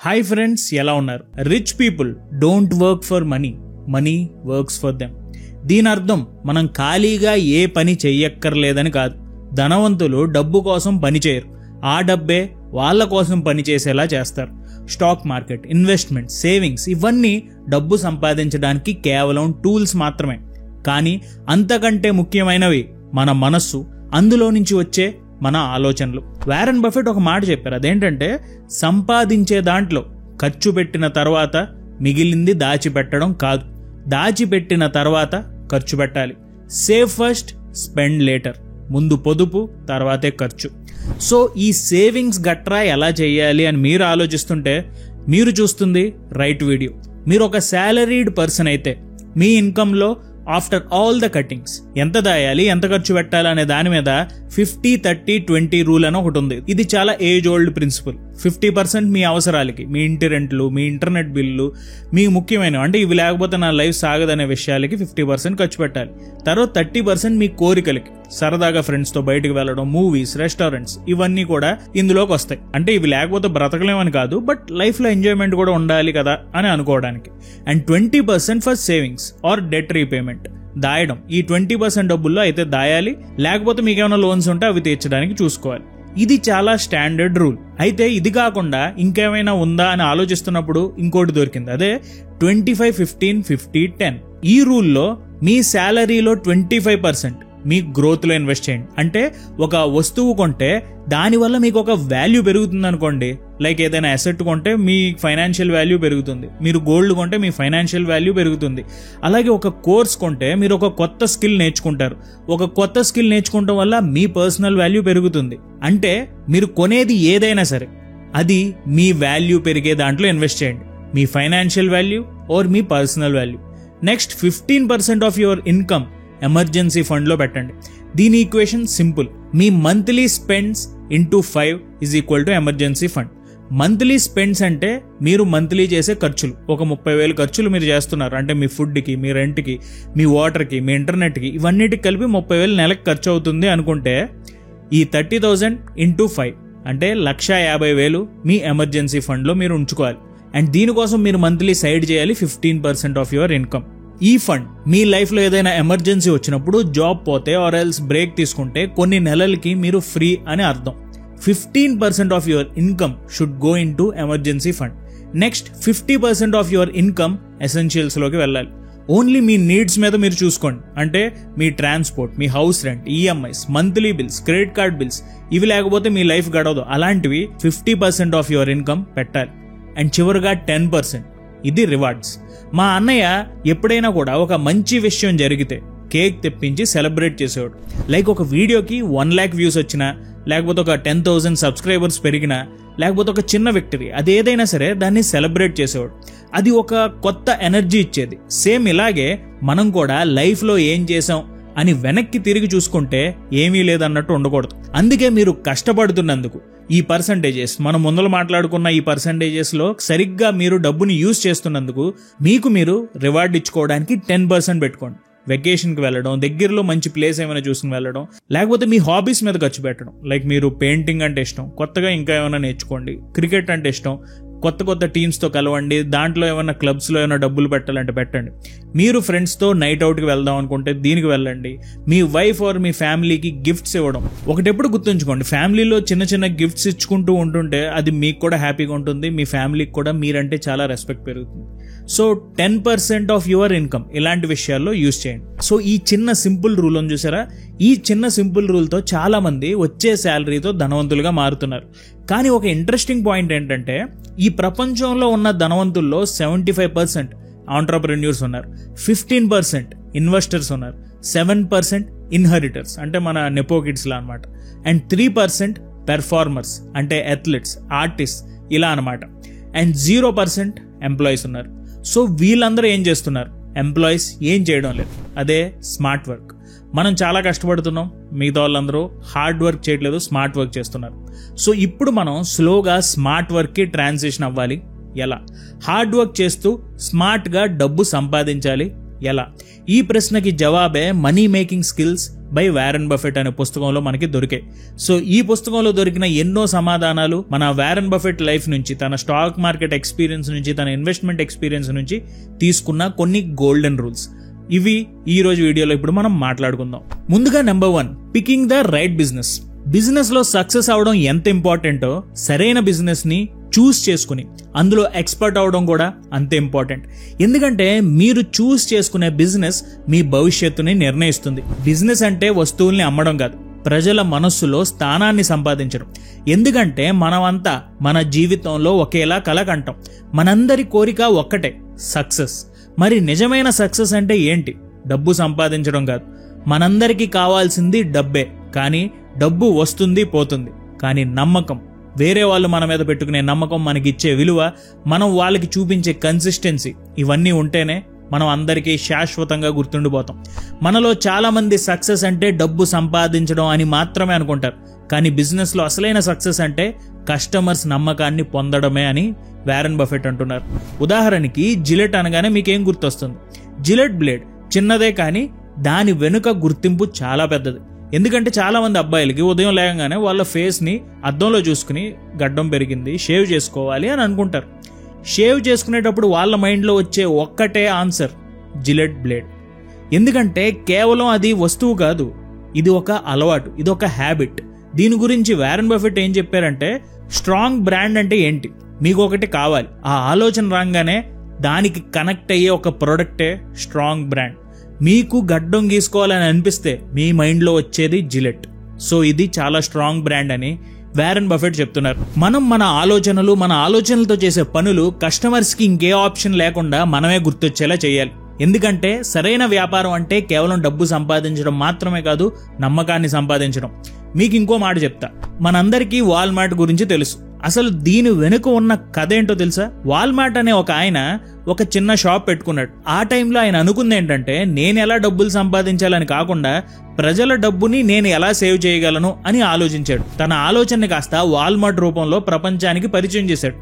Hi friends, ఎలా ఉన్నారు? Rich people don't work for money, money works for them. దీని అర్థం మనం ఖాళీగా ఏ పని చెయ్యక్కర్లేదని కాదు. ధనవంతులు డబ్బు కోసం పని చేయరు, ఆ డబ్బే వాళ్ళ కోసం పని చేసేలా చేస్తారు. స్టాక్ మార్కెట్, ఇన్వెస్ట్మెంట్, సేవింగ్స్ ఇవన్నీ డబ్బు సంపాదించడానికి కేవలం టూల్స్ మాత్రమే. కానీ అంతకంటే ముఖ్యమైనవి మన మనస్సు, అందులో నుంచి వచ్చే మన ఆలోచనలు. వారెన్ బఫెట్ ఒక మాట చెప్పారు, అదేంటంటే సంపాదించే దాంట్లో ఖర్చు పెట్టిన తర్వాత మిగిలింది దాచిపెట్టడం కాదు, దాచిపెట్టిన తర్వాత ఖర్చు పెట్టాలి. Save first, spend later. ముందు పొదుపు, తర్వాతే ఖర్చు. సో ఈ సేవింగ్స్ గట్రా ఎలా చేయాలి అని మీరు ఆలోచిస్తుంటే మీరు చూస్తుంది రైట్ వీడియో. మీరు ఒక శాలరీడ్ పర్సన్ అయితే మీ ఇన్కంలో ఆఫ్టర్ ఆల్ ద కటింగ్స్ ఎంత దాయాలి, ఎంత ఖర్చు పెట్టాలి అనే దాని మీద 50-30-20 రూల్ అని ఒకటి ఉంది. ఇది చాలా ఏజ్ ఓల్డ్ ప్రిన్సిపల్. 50% మీ అవసరాలకి, మీ ఇంటి రెంట్లు, మీ ఇంటర్నెట్ బిల్లు, మీ ముఖ్యమైనవి అంటే ఇవి లేకపోతే నా లైఫ్ సాగదనే విషయాలకి 50% ఖర్చు పెట్టాలి. తర్వాత 30% మీ కోరికలకి, సరదాగా ఫ్రెండ్స్తో బయటకు వెళ్ళడం, మూవీస్, రెస్టారెంట్స్ ఇవన్నీ కూడా ఇందులోకి వస్తాయి. అంటే ఇవి లేకపోతే బ్రతకలేమని కాదు, బట్ లైఫ్లో ఎంజాయ్మెంట్ కూడా ఉండాలి కదా అని అనుకోవడానికి. And 20% for savings or debt repayment, దాయడం. ఈ 20% డబ్బుల్లో అయితే దాయాలి, లేకపోతే మీకు ఏమైనా లోన్స్ ఉంటే అవి తీర్చడానికి చూసుకోవాలి. ఇది చాలా స్టాండర్డ్ రూల్. అయితే ఇది కాకుండా ఇంకేమైనా ఉందా అని ఆలోచిస్తున్నప్పుడు ఇంకోటి దొరికింది, అదే 25-15-50-10. ఈ రూల్లో మీ శాలరీలో 25% మీ గ్రోత్లో ఇన్వెస్ట్ చేయండి. అంటే ఒక వస్తువు కొంటే దానివల్ల మీకు ఒక వాల్యూ పెరుగుతుంది అనుకోండి. లైక్ ఏదైనా అసెట్ కొంటే మీ ఫైనాన్షియల్ వాల్యూ పెరుగుతుంది, మీరు గోల్డ్ కొంటే మీ ఫైనాన్షియల్ వాల్యూ పెరుగుతుంది. అలాగే ఒక కోర్స్ కొంటే మీరు ఒక కొత్త స్కిల్ నేర్చుకుంటారు, ఒక కొత్త స్కిల్ నేర్చుకోవడం వల్ల మీ పర్సనల్ వాల్యూ పెరుగుతుంది. అంటే మీరు కొనేది ఏదైనా సరే అది మీ వాల్యూ పెరిగే దాంట్లో ఇన్వెస్ట్ చేయండి, మీ ఫైనాన్షియల్ వాల్యూ ఆర్ మీ personal value. Next 15% of your income emergency ఫండ్లో పెట్టండి. దీని ఈక్వేషన్ సింపుల్, మీ monthly spends into 5 is equal to emergency fund. Monthly spends అంటే మీరు మంత్లీ చేసే ఖర్చులు. ఒక 30,000 ఖర్చులు మీరు చేస్తున్నారు అంటే మీ ఫుడ్కి, మీ రెంట్కి, మీ వాటర్కి, మీ ఇంటర్నెట్కి, ఇవన్నిటికి కలిపి 30,000 నెలకు ఖర్చు అవుతుంది అనుకుంటే ఈ 30,000 ఇంటూ 5 అంటే 1,50,000 మీ ఎమర్జెన్సీ ఫండ్లో మీరు ఉంచుకోవాలి. అండ్ దీనికోసం మీరు మంత్లీ సైడ్ చేయాలి 15% ఆఫ్ యువర్ ఇన్కమ్. ఈ ఫండ్ మీ లైఫ్లో ఏదైనా ఎమర్జెన్సీ వచ్చినప్పుడు, జాబ్ పోతే ఆర్ ఎల్స్ బ్రేక్ తీసుకుంటే కొన్ని నెలలకి మీరు ఫ్రీ అని అర్థం. 15% of your income should go into emergency fund. Next 50% of your income ఎసెన్షియల్స్లోకి వెళ్ళాలి. ఓన్లీ మీ నీడ్స్ మీద మీరు చూసుకోండి. అంటే మీ ట్రాన్స్పోర్ట్, మీ house rent, EMIs, monthly bills, credit card bills, ఇవి లేకపోతే మీ లైఫ్ గడవదు. అలాంటివి 50% ఆఫ్ యువర్ ఇన్కమ్ పెట్టాలి. అండ్ చివరిగా 10% ఇది రివార్డ్స్. మా అన్నయ్య ఎప్పుడైనా కూడా ఒక మంచి విషయం జరిగితే కేక్ తెప్పించి సెలబ్రేట్ చేసేవాడు. లైక్ ఒక వీడియోకి 1 lakh వ్యూస్ వచ్చినా, లేకపోతే ఒక 10,000 సబ్స్క్రైబర్స్ పెరిగినా, లేకపోతే ఒక చిన్న విక్టరీ, అది ఏదైనా సరే దాన్ని సెలబ్రేట్ చేసేవాడు. అది ఒక కొత్త ఎనర్జీ ఇచ్చేది. సేమ్ ఇలాగే మనం కూడా లైఫ్లో ఏం చేసాం అని వెనక్కి తిరిగి చూసుకుంటే ఏమీ లేదన్నట్టు ఉండకూడదు. అందుకే మీరు కష్టపడుతున్నందుకు ఈ పర్సంటేజెస్, మనం ముందర మాట్లాడుకున్న ఈ పర్సంటేజెస్లో సరిగ్గా మీరు డబ్బుని యూజ్ చేస్తున్నందుకు మీకు మీరు రివార్డ్ ఇచ్చుకోవడానికి 10% పెట్టుకోండి. వెకేషన్కి వెళ్ళడం, దగ్గరలో మంచి ప్లేస్ ఏమైనా చూసుకుని వెళ్ళడం, లేకపోతే మీ హాబీస్ మీద ఖర్చు పెట్టడం. లైక్ మీరు పెయింటింగ్ అంటే ఇష్టం, కొత్తగా ఇంకా ఏమైనా నేర్చుకోండి. క్రికెట్ అంటే ఇష్టం, కొత్త టీమ్స్తో కలవండి. దాంట్లో ఏమైనా క్లబ్స్లో ఏమైనా డబ్బులు పెట్టాలంటే పెట్టండి. మీరు ఫ్రెండ్స్తో నైట్ అవుట్కి వెళ్దాం అనుకుంటే దీనికి వెళ్ళండి. మీ వైఫ్ ఆర్ మీ ఫ్యామిలీకి గిఫ్ట్స్ ఇవ్వడం. ఒకటెప్పుడు గుర్తుంచుకోండి, ఫ్యామిలీలో చిన్న చిన్న గిఫ్ట్స్ ఇచ్చుకుంటూ ఉంటుంటే అది మీకు కూడా హ్యాపీగా ఉంటుంది, మీ ఫ్యామిలీకి కూడా మీరంటే చాలా రెస్పెక్ట్ పెరుగుతుంది. సో 10% ఆఫ్ యువర్ ఇన్కమ్ ఇలాంటి విషయాల్లో యూజ్ చేయండి. సో ఈ చిన్న సింపుల్ రూల్ అని చూసారా? ఈ చిన్న సింపుల్ రూల్తో చాలా మంది వచ్చే శాలరీతో ధనవంతులుగా మారుతున్నారు. కానీ ఒక ఇంట్రెస్టింగ్ పాయింట్ ఏంటంటే ఈ ప్రపంచంలో ఉన్న ధనవంతుల్లో 75% ఆంట్రప్రెన్యూర్స్ ఉన్నారు, 15% ఇన్వెస్టర్స్ ఉన్నారు, 7% ఇన్హెరిటర్స్ అంటే మన నెపో కిడ్స్లా అనమాట, అండ్ 3% పెర్ఫార్మర్స్ అంటే అథ్లెట్స్, ఆర్టిస్ట్ ఇలా అనమాట, అండ్ 0% ఎంప్లాయీస్ ఉన్నారు. సో వీళ్ళందరూ ఏం చేస్తున్నారు? ఎంప్లాయీస్ ఏం చేయడం లేదు, అదే స్మార్ట్ వర్క్. మనం చాలా కష్టపడుతున్నాం, మిగతా వాళ్ళందరూ హార్డ్ వర్క్ చేయట్లేదు, స్మార్ట్ వర్క్ చేస్తున్నారు. సో ఇప్పుడు మనం స్లోగా స్మార్ట్ వర్క్కి ట్రాన్సిషన్ అవ్వాలి. ఎలా? హార్డ్ వర్క్ చేస్తూ స్మార్ట్గా డబ్బు సంపాదించాలి. ఎలా? ఈ ప్రశ్నకి జవాబే money making skills by Warren Buffett అనే పుస్తకంలో మనకి దొరికాయి. సో ఈ పుస్తకంలో దొరికిన ఎన్నో సమాధానాలు మన వారెన్ బఫెట్ లైఫ్ నుంచి, తన స్టాక్ మార్కెట్ ఎక్స్పీరియన్స్ నుంచి, తన ఇన్వెస్ట్మెంట్ ఎక్స్పీరియన్స్ నుంచి తీసుకున్న కొన్ని గోల్డెన్ రూల్స్. ఇవి ఈ రోజు వీడియోలో ఇప్పుడు మనం మాట్లాడుకుందాం. ముందుగా number 1, picking the right business. Business లో సక్సెస్ అవడం ఎంత ఇంపార్టెంటో సరైన బిజినెస్ ని చూస్ చేసుకుని అందులో ఎక్స్పర్ట్ అవడం కూడా అంతే ఇంపార్టెంట్. ఎందుకంటే మీరు చూస్ చేసుకునే బిజినెస్ మీ భవిష్యత్తుని నిర్ణయిస్తుంది. బిజినెస్ అంటే వస్తువుల్ని అమ్మడం కాదు, ప్రజల మనస్సులో స్థానాన్ని సంపాదించడం. ఎందుకంటే మనమంతా మన జీవితంలో ఒకేలా కల కంటాం. మనందరి కోరిక ఒక్కటే, సక్సెస్. మరి నిజమైన సక్సెస్ అంటే ఏంటి? డబ్బు సంపాదించడం కాదు. మనందరికీ కావాల్సింది డబ్బే, కానీ డబ్బు వస్తుంది పోతుంది. కానీ నమ్మకం, వేరే వాళ్ళు మన మీద పెట్టుకునే నమ్మకం, మనకిచ్చే విలువ, మనం వాళ్ళకి చూపించే కన్సిస్టెన్సీ, ఇవన్నీ ఉంటేనే మనం అందరికీ శాశ్వతంగా గుర్తుండిపోతాం. మనలో చాలా మంది సక్సెస్ అంటే డబ్బు సంపాదించడం అని మాత్రమే అనుకుంటారు. కానీ బిజినెస్లో అసలైన సక్సెస్ అంటే కస్టమర్స్ నమ్మకాన్ని పొందడమే అని వారెన్ బఫెట్ అంటున్నారు. ఉదాహరణకి జిలెట్ అనగానే మీకేం గుర్తొస్తుంది? జిలెట్ బ్లేడ్ చిన్నదే, కానీ దాని వెనుక గుర్తింపు చాలా పెద్దది. ఎందుకంటే చాలా మంది అబ్బాయిలకి ఉదయం లేవగానే వాళ్ళ ఫేస్ని అద్దంలో చూసుకుని గడ్డం పెరిగింది, షేవ్ చేసుకోవాలి అని అనుకుంటారు. షేవ్ చేసుకునేటప్పుడు వాళ్ళ మైండ్లో వచ్చే ఒక్కటే ఆన్సర్, జిలెట్ బ్లేడ్. ఎందుకంటే కేవలం అది వస్తువు కాదు, ఇది ఒక అలవాటు, ఇది ఒక హ్యాబిట్. దీని గురించి వారెన్ బఫెట్ ఏం చెప్పారంటే, స్ట్రాంగ్ బ్రాండ్ అంటే ఏంటి? మీకు ఒకటి కావాలి, ఆ ఆలోచన రాగానే దానికి కనెక్ట్ అయ్యే ఒక ప్రొడక్టే స్ట్రాంగ్ బ్రాండ్. మీకు గడ్డం గీసుకోవాలని అనిపిస్తే మీ మైండ్లో వచ్చేది జిలెట్. సో ఇది చాలా స్ట్రాంగ్ బ్రాండ్ అని వారెన్ బఫెట్ చెప్తున్నారు. మనం మన ఆలోచనలతో చేసే పనులు కస్టమర్స్కి ఇంకే ఆప్షన్ లేకుండా మనమే గుర్తొచ్చేలా చేయాలి. ఎందుకంటే సరైన వ్యాపారం అంటే కేవలం డబ్బు సంపాదించడం మాత్రమే కాదు, నమ్మకాన్ని సంపాదించడం. మీకు ఇంకో మాట చెప్తా. మనందరికీ వాల్మార్ట్ గురించి తెలుసు. అసలు దీని వెనుక ఉన్న కథ ఏంటో తెలుసా? వాల్మార్ట్ అనే ఒక ఆయన ఒక చిన్న షాప్ పెట్టుకున్నాడు. ఆ టైంలో ఆయన అనుకుంది ఏంటంటే, నేను ఎలా డబ్బులు సంపాదించాలని కాకుండా ప్రజల డబ్బుని నేను ఎలా సేవ్ చేయగలను అని ఆలోచించాడు. తన ఆలోచనని కాస్త వాల్మార్ట్ రూపంలో ప్రపంచానికి పరిచయం చేశాడు.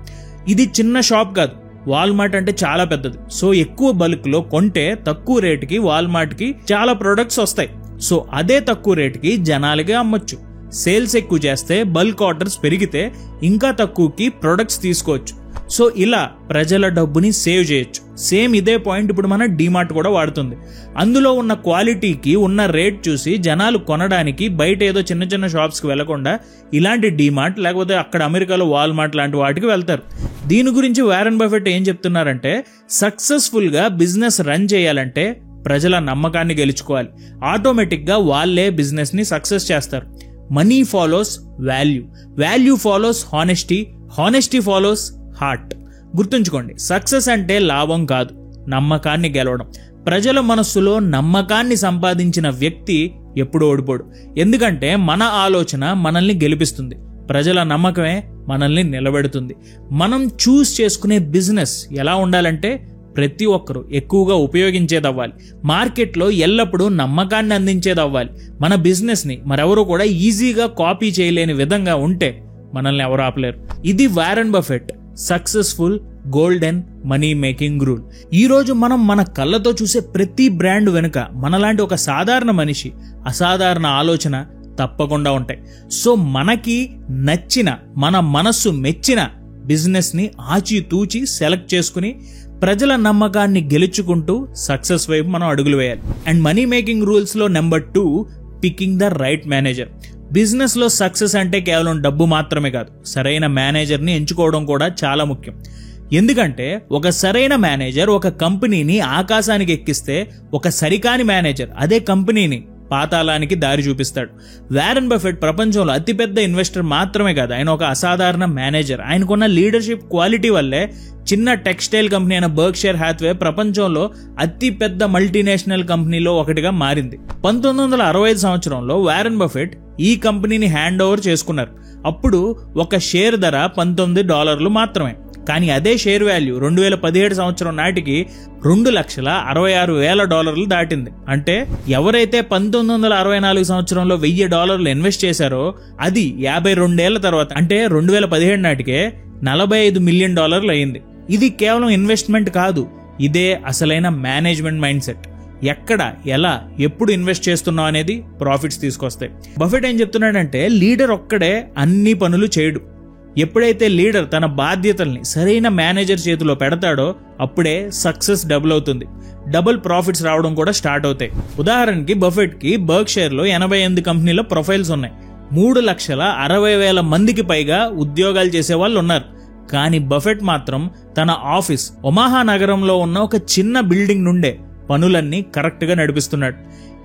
ఇది చిన్న షాప్ కాదు, వాల్మార్ట్ అంటే చాలా పెద్దది. సో ఎక్కువ బల్క్ లో కొంటే తక్కువ రేటుకి వాల్మార్ట్కి చాలా ప్రొడక్ట్స్ వస్తాయి. సో అదే తక్కువ రేటుకి జనాలకి అమ్మొచ్చు. సేల్స్ ఎక్కువ చేస్తే, బల్క్ ఆర్డర్స్ పెరిగితే ఇంకా తక్కువకి ప్రొడక్ట్స్ తీసుకోవచ్చు. సో ఇలా ప్రజల డబ్బుని సేవ్ చేయొచ్చు. సేమ్ ఇదే పాయింట్ ఇప్పుడు మన డీమార్ట్ కూడా వాడుతుంది. అందులో ఉన్న క్వాలిటీకి ఉన్న రేట్ చూసి జనాలు కొనడానికి బయట ఏదో చిన్న చిన్న షాప్స్కి వెళ్లకుండా ఇలాంటి డీమార్ట్ లేకపోతే అక్కడ అమెరికాలో వాల్మార్ట్ లాంటి వాటికి వెళ్తారు. దీని గురించి వారెన్ బఫెట్ ఏం చెప్తున్నారంటే, సక్సెస్ఫుల్గా బిజినెస్ రన్ చేయాలంటే ప్రజల నమ్మకాన్ని గెలుచుకోవాలి. ఆటోమేటిక్గా వాళ్ళే బిజినెస్ని సక్సెస్ చేస్తారు. Money follows value, value follows honesty, honesty follows heart. గుర్తుంచుకోండి, సక్సెస్ అంటే లాభం కాదు, నమ్మకాన్ని గెలవడం. ప్రజల మనస్సులో నమ్మకాన్ని సంపాదించిన వ్యక్తి ఎప్పుడు ఓడిపోడు. ఎందుకంటే మన ఆలోచన మనల్ని గెలిపిస్తుంది, ప్రజల నమ్మకమే మనల్ని నిలబెడుతుంది. మనం చూస్ చేసుకునే బిజినెస్ ఎలా ఉండాలంటే, ప్రతి ఒక్కరూ ఎక్కువగా ఉపయోగించేది అవ్వాలి. మార్కెట్లో ఎల్లప్పుడూ నమ్మకాన్ని అందించేది అవ్వాలి. మన బిజినెస్ని మరెవరూ కూడా ఈజీగా కాపీ చేయలేని విధంగా ఉంటే మనల్ని ఎవరు ఆపలేరు. ఇది Warren Buffett successful golden money making rule. ఈరోజు మనం మన కళ్ళతో చూసే ప్రతి బ్రాండ్ వెనుక మనలాంటి ఒక సాధారణ మనిషి అసాధారణ ఆలోచన తప్పకుండా ఉంటాయి. సో మనకి నచ్చిన, మన మనస్సు మెచ్చిన బిజినెస్ని ఆచితూచి సెలెక్ట్ చేసుకుని ప్రజల నమ్మకాన్ని గెలుచుకుంటూ సక్సెస్ వైపు మనం అడుగులు వేయాలి. అండ్ మనీ మేకింగ్ రూల్స్లో number 2, picking the right manager. బిజినెస్లో సక్సెస్ అంటే కేవలం డబ్బు మాత్రమే కాదు, సరైన మేనేజర్ని ఎంచుకోవడం కూడా చాలా ముఖ్యం. ఎందుకంటే ఒక సరైన మేనేజర్ ఒక కంపెనీని ఆకాశానికి ఎక్కిస్తే, ఒక సరికాని మేనేజర్ అదే కంపెనీని పాతాళానికి దారి చూపిస్తాడు. వారెన్ బఫెట్ ప్రపంచంలో అతిపెద్ద ఇన్వెస్టర్ మాత్రమే కాదు, ఆయన ఒక అసాధారణ మేనేజర్. ఆయనకున్న లీడర్షిప్ క్వాలిటీ వల్లే చిన్న టెక్స్టైల్ కంపెనీ అయిన బర్క్షైర్ హ్యాత్వే ప్రపంచంలో అతిపెద్ద మల్టీనేషనల్ కంపెనీలో ఒకటిగా మారింది. 1965 సంవత్సరంలో వారెన్ బఫెట్ ఈ కంపెనీని హ్యాండ్ ఓవర్ చేసుకున్నారు. అప్పుడు ఒక షేర్ ధర $19 మాత్రమే. కానీ అదే షేర్ వాల్యూ 2017 సంవత్సరం నాటికి $2,66,000 దాటింది. అంటే ఎవరైతే 1964 సంవత్సరంలో $1,000 ఇన్వెస్ట్ చేశారో అది 52 ఏళ్ల తర్వాత అంటే 2017 నాటికే $45 మిలియన్ అయింది. ఇది కేవలం ఇన్వెస్ట్మెంట్ కాదు, ఇదే అసలైన మేనేజ్మెంట్ మైండ్ సెట్. ఎక్కడ, ఎలా, ఎప్పుడు ఇన్వెస్ట్ చేస్తున్నాం అనేది ప్రాఫిట్స్ తీసుకొస్తాయి. బఫెట్ ఏం చెప్తున్నాడంటే లీడర్ ఒక్కడే అన్ని పనులు చేయడు. ఎప్పుడైతే లీడర్ తన బాధ్యతల్ని సరైన మేనేజర్ చేతిలో పెడతాడో అప్పుడే సక్సెస్ డబుల్ అవుతుంది. డబుల్ ప్రాఫిట్స్ రావడం కూడా స్టార్ట్ అవుతాయి. ఉదాహరణకి బఫెట్కి బర్క్షైర్లో 88 కంపెనీల ప్రొఫైల్స్ ఉన్నాయి. 3,60,000 మందికి పైగా ఉద్యోగాలు చేసే వాళ్ళు ఉన్నారు. కానీ బఫెట్ మాత్రం తన ఆఫీస్ ఒమాహా నగరంలో ఉన్న ఒక చిన్న బిల్డింగ్ నుండే పనులన్నీ కరెక్ట్గా నడిపిస్తున్నాడు.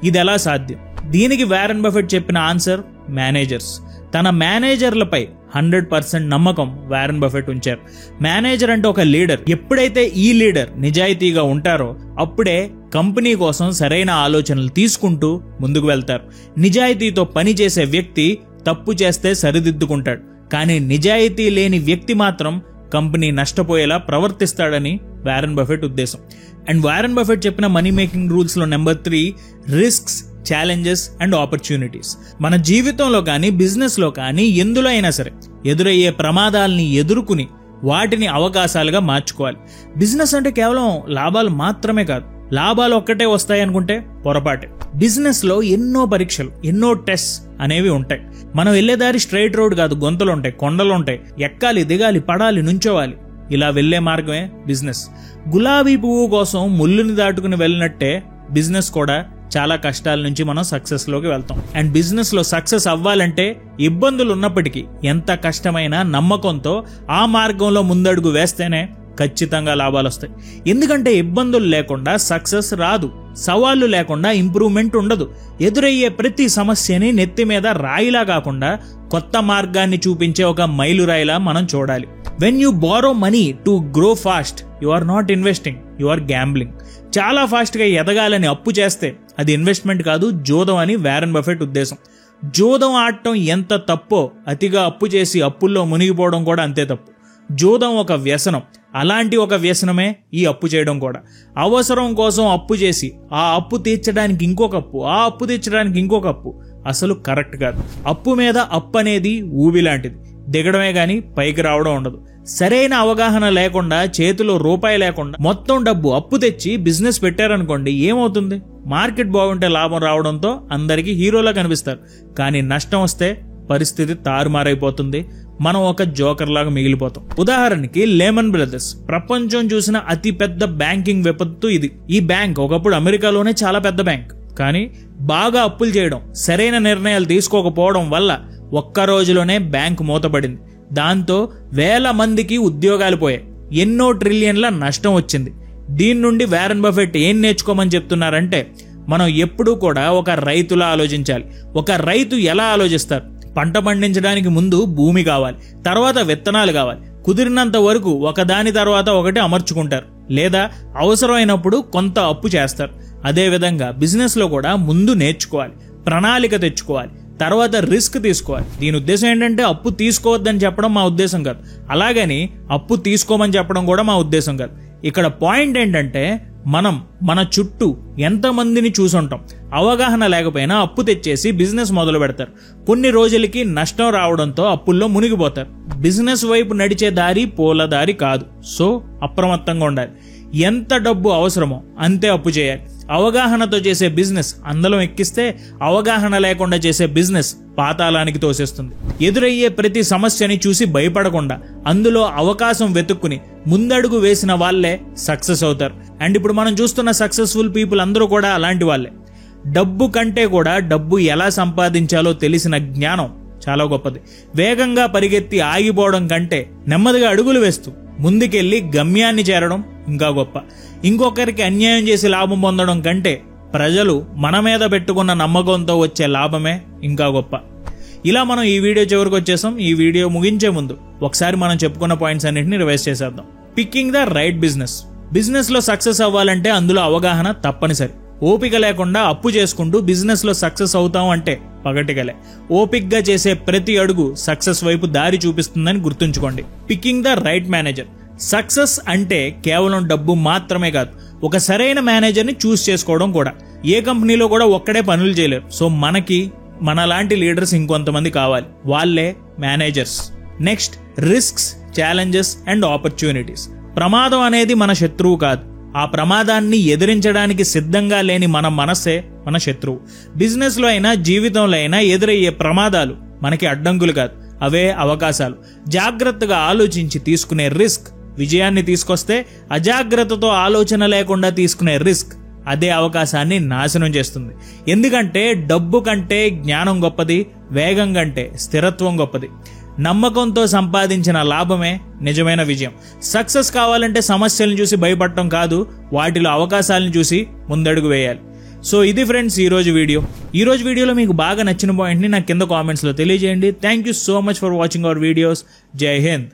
ఇది ఎలా సాధ్యం? దీనికి వారెన్ బఫెట్ చెప్పిన ఆన్సర్ మేనేజర్స్. తన మేనేజర్లపై 100% నమ్మకం వారెన్ బఫెట్ ఉంచారు. మేనేజర్ అంటే ఒక లీడర్. ఎప్పుడైతే ఈ లీడర్ నిజాయితీగా ఉంటారో అప్పుడే కంపెనీ కోసం సరైన ఆలోచనలు తీసుకుంటూ ముందుకు వెళ్తారు. నిజాయితీతో పనిచేసే వ్యక్తి తప్పు చేస్తే సరిదిద్దుకుంటాడు. కానీ నిజాయితీ లేని వ్యక్తి మాత్రం కంపెనీ నష్టపోయేలా ప్రవర్తిస్తాడని వారెన్ బఫెట్ ఉద్దేశం. అండ్ వారెన్ బఫెట్ చెప్పిన మనీ మేకింగ్ రూల్స్లో number 3 risks, challenges and opportunities. మన జీవితంలో కానీ బిజినెస్లో కానీ ఎందులో అయినా సరే ఎదురయ్యే ప్రమాదాలని ఎదుర్కొని వాటిని అవకాశాలుగా మార్చుకోవాలి. బిజినెస్ అంటే కేవలం లాభాలు మాత్రమే కాదు. లాభాలు ఒక్కటే వస్తాయి అనుకుంటే పొరపాటే. బిజినెస్లో ఎన్నో పరీక్షలు, ఎన్నో టెస్ట్ అనేవి ఉంటాయి. మనం వెళ్ళేదారి స్ట్రైట్ రోడ్ కాదు, గొంతులు ఉంటాయి, కొండలు ఉంటాయి, ఎక్కాలి, దిగాలి, పడాలి, నుంచోవాలి. ఇలా వెళ్లే మార్గమే బిజినెస్. గులాబీ పువ్వు కోసం ముళ్ళుని దాటుకుని వెళ్ళినట్టే బిజినెస్ కూడా చాలా కష్టాల నుంచి మనం సక్సెస్ లోకి వెళ్తాం. అండ్ బిజినెస్ లో సక్సెస్ అవ్వాలంటే ఇబ్బందులు ఉన్నప్పటికీ ఎంత కష్టమైనా నమ్మకంతో ఆ మార్గంలో ముందడుగు వేస్తేనే ఖచ్చితంగా లాభాలు వస్తాయి. ఎందుకంటే ఇబ్బందులు లేకుండా సక్సెస్ రాదు. సవాళ్లు లేకుండా ఇంప్రూవ్మెంట్ ఉండదు. ఎదురయ్యే ప్రతి సమస్యని నెత్తి మీద రాయిలా కాకుండా కొత్త మార్గాన్ని చూపించే ఒక మైలురాయిలా మనం చూడాలి. When you borrow money to grow fast, you are not investing, you are gambling. చాలా ఫాస్ట్గా ఎదగాలని అప్పు చేస్తే అది ఇన్వెస్ట్మెంట్ కాదు, జూదం అని వారెన్ బఫెట్ ఉద్దేశం. జూదం ఆడటం ఎంత తప్పో అతిగా అప్పు చేసి అప్పుల్లో మునిగిపోవడం కూడా అంతే తప్పు. జూదం ఒక వ్యసనం. అలాంటి ఒక వ్యసనమే ఈ అప్పు చేయడం కూడా. అవసరం కోసం అప్పు చేసి ఆ అప్పు తీర్చడానికి ఇంకొక అప్పు, ఆ అప్పు తీర్చడానికి ఇంకొక అప్పు అసలు కరెక్ట్ కాదు. అప్పు మీద అప్పు అనేది ఊబి లాంటిది. దిగడమే గాని పైకి రావడం ఉండదు. సరైన అవగాహన లేకుండా, చేతిలో రూపాయి లేకుండా మొత్తం డబ్బు అప్పు తెచ్చి బిజినెస్ పెట్టారనుకోండి, ఏమవుతుంది? మార్కెట్ బాగుంటే లాభం రావడంతో అందరికీ హీరోలా కనిపిస్తారు. కానీ నష్టం వస్తే పరిస్థితి తారుమారైపోతుంది. మనం ఒక జోకర్ లాగా మిగిలిపోతాం. ఉదాహరణకి లేమన్ బ్రదర్స్ ప్రపంచం చూసిన అతి పెద్ద బ్యాంకింగ్ విపత్తు ఇది. ఈ బ్యాంక్ ఒకప్పుడు అమెరికాలోనే చాలా పెద్ద బ్యాంక్. కానీ బాగా అప్పులు చేయడం, సరైన నిర్ణయాలు తీసుకోకపోవడం వల్ల ఒక్క రోజులోనే బ్యాంక్ మూతపడింది. దాంతో వేల మందికి ఉద్యోగాలు పోయాయి. ఎన్నో ట్రిలియన్ల నష్టం వచ్చింది. దీని నుండి వారెన్ బఫెట్ ఏం నేర్చుకోమని చెప్తున్నారంటే, మనం ఎప్పుడూ కూడా ఒక రైతులా ఆలోచించాలి. ఒక రైతు ఎలా ఆలోచిస్తారు? పంట పండించడానికి ముందు భూమి కావాలి, తర్వాత విత్తనాలు కావాలి. కుదిరినంత వరకు ఒకదాని తర్వాత ఒకటి అమర్చుకుంటారు, లేదా అవసరమైనప్పుడు కొంత అప్పు చేస్తారు. అదేవిధంగా బిజినెస్లో కూడా ముందు నేర్చుకోవాలి, ప్రణాళిక తెచ్చుకోవాలి, తర్వాత రిస్క్ తీసుకోవాలి. దీని ఉద్దేశం ఏంటంటే అప్పు తీసుకోవద్దని చెప్పడం మా ఉద్దేశం కాదు, అలాగని అప్పు తీసుకోమని చెప్పడం కూడా మా ఉద్దేశం కాదు. ఇక్కడ పాయింట్ ఏంటంటే, మనం మన చుట్టూ ఎంతమందిని చూసుంటాం. అవగాహన లేకపోయినా అప్పు తెచ్చేసి బిజినెస్ మొదలు పెడతారు. కొన్ని రోజులకి నష్టం రావడంతో అప్పుల్లో మునిగిపోతారు. బిజినెస్ వైపు నడిచే దారి పూల దారి కాదు. సో అప్రమత్తంగా ఉండాలి. ఎంత డబ్బు అవసరమో అంతే అప్పు చేయాలి. అవగాహనతో చేసే బిజినెస్ అందలం ఎక్కిస్తే, అవగాహన లేకుండా చేసే బిజినెస్ పాతాళానికి తోసేస్తుంది. ఎదురయ్యే ప్రతి సమస్యని చూసి భయపడకుండా అందులో అవకాశం వెతుక్కుని ముందడుగు వేసిన వాళ్ళే సక్సెస్ అవుతారు. అండ్ ఇప్పుడు మనం చూస్తున్న సక్సెస్ఫుల్ పీపుల్ అందరూ కూడా అలాంటి వాళ్ళే. డబ్బు కంటే కూడా డబ్బు ఎలా సంపాదించాలో తెలిసిన జ్ఞానం చాలా గొప్పది. వేగంగా పరిగెత్తి ఆగిపోవడం కంటే నెమ్మదిగా అడుగులు వేస్తూ ముందుకెళ్లి గమ్యాన్ని చేరడం ఇంకా గొప్ప. ఇంకొకరికి అన్యాయం చేసి లాభం పొందడం కంటే ప్రజలు మన మీద పెట్టుకున్న నమ్మకంతో వచ్చే లాభమే ఇంకా గొప్ప. ఇలా మనం ఈ వీడియో చివరికి వచ్చేసాం. ఈ వీడియో ముగించే ముందు ఒకసారి మనం చెప్పుకున్న పాయింట్స్ అన్నింటినీ రివైజ్ చేసేద్దాం. Picking the right business. Business లో సక్సెస్ అవ్వాలంటే అందులో అవగాహన తప్పనిసరి. ఓపిక లేకుండా అప్పు చేసుకుంటూ బిజినెస్ లో సక్సెస్ అవుతాం అంటే పగటిగలే. ఓపిక్గా చేసే ప్రతి అడుగు సక్సెస్ వైపు దారి చూపిస్తుందని గుర్తుంచుకోండి. Picking the right manager. Success అంటే కేవలం డబ్బు మాత్రమే కాదు, ఒక సరైన మేనేజర్ని చూస్ చేసుకోవడం కూడా. ఏ కంపెనీలో కూడా ఒక్కడే పనులు చేయలేరు. సో మనలాంటి లీడర్స్ ఇంకొంతమంది కావాలి, వాళ్ళే managers. Next, risks, challenges and opportunities. ప్రమాదం అనేది మన శత్రువు కాదు, ఆ ప్రమాదాన్ని ఎదిరించడానికి సిద్ధంగా లేని మన మనస్సే మన శత్రువు. బిజినెస్లో అయినా జీవితంలో అయినా ఎదురయ్యే ప్రమాదాలు మనకి అడ్డంకులు కాదు, అవే అవకాశాలు. జాగ్రత్తగా ఆలోచించి తీసుకునే రిస్క్ విజయాన్ని తీసుకొస్తే, అజాగ్రత్తతో ఆలోచన లేకుండా తీసుకునే రిస్క్ అదే అవకాశాన్ని నాశనం చేస్తుంది. ఎందుకంటే డబ్బు కంటే జ్ఞానం గొప్పది, వేగం కంటే స్థిరత్వం గొప్పది. నమ్మకంతో సంపాదించిన లాభమే నిజమైన విజయం. సక్సెస్ కావాలంటే సమస్యలను చూసి భయపడటం కాదు, వాటిలో అవకాశాలను చూసి ముందడుగు వేయాలి. సో ఇది ఫ్రెండ్స్ ఈరోజు వీడియోలో మీకు బాగా నచ్చిన పాయింట్ని నాకు కింద కామెంట్స్లో తెలియజేయండి. Thank you so much for watching our videos. జై హింద్.